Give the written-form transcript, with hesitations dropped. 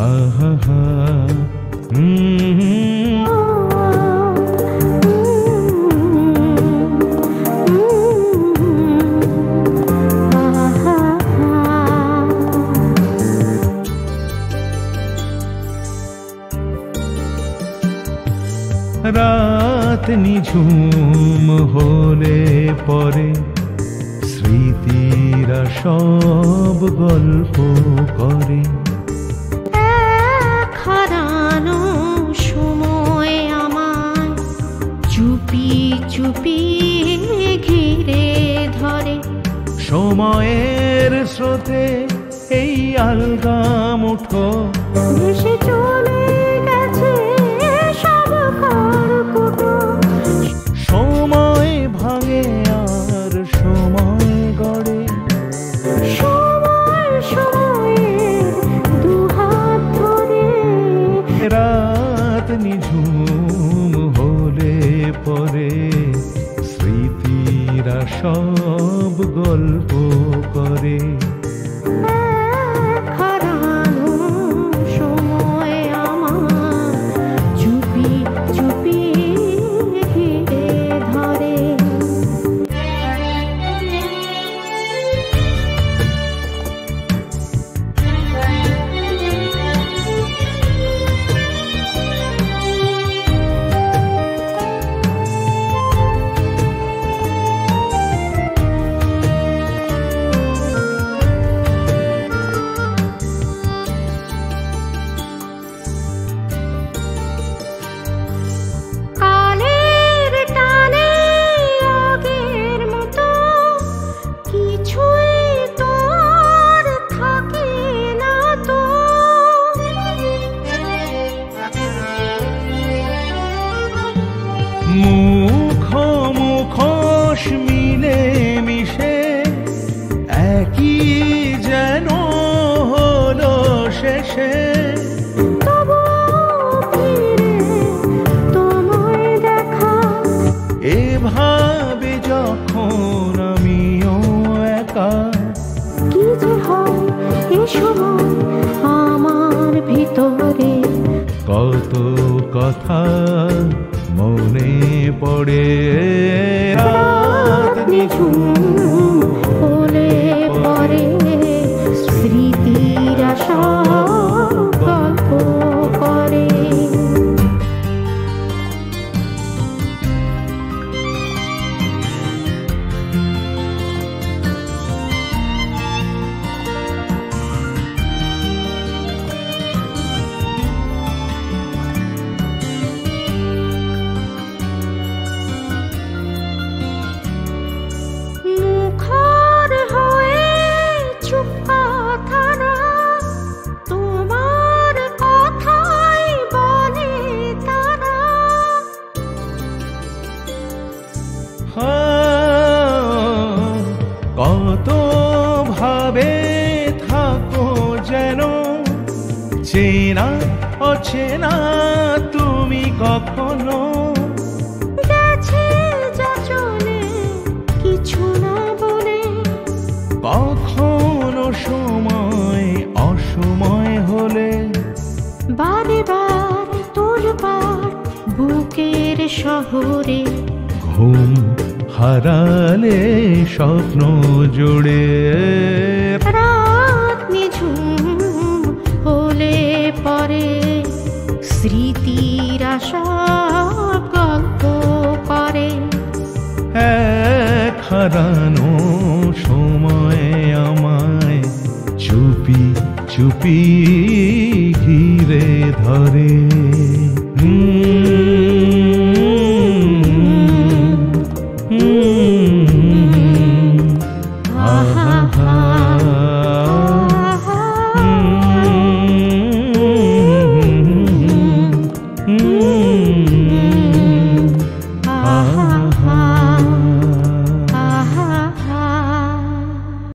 আহা হা রাত নিঝুম হলে পরে স্মৃতিরা সব গল্প করে। হারানো সময় আমায় চুপি চুপি ঘিরে ধরে। সময়ের স্রোতে এই আলগা মুঠো ভেসে চলে গেছে সব খড়কুটো। সময় ভাঙে আর সময় গড়ে। সময় সময়ের দুহাত ধরে। রাত নিঝুম হলে পরে স্মৃতিরা সব গল্প করে। হারানো সময় আমার চুপি চুপি ঘিরে ধরে। কালের টানে আগের মতো কিছুই তো আর থাকে না তো। মুখোশ মিলে মিশে একই যেন হলো শেষে। তবুও ফিরে তোমায় দেখা। এভাবে যখন আমিও একা কি যে হয় এ সময় আমার ভিতরে। কত কথা মনে পড়ে। রাত নিঝুম হলে পরে স্মৃতিরা সব গল্প করে। মুখর হয়ে চুপ কথা না, তোমার কথাই বলে তারা। কত ভাবে থাকো যেন চেনা অচেনা তুমি কখনো। গেছে যা চলে কিছু না বলে। কখনো সময় অসময় হলে বারে বার তোলপাড় বুকের শহরে। ঘুম হারালে স্বপ্ন জোড়ে। রাত নিঝুম হলে পরে স্মৃতিরা সব গল্প করে। এক হারানো সময় আমায় চুপি চুপি ঘিরে ধরে।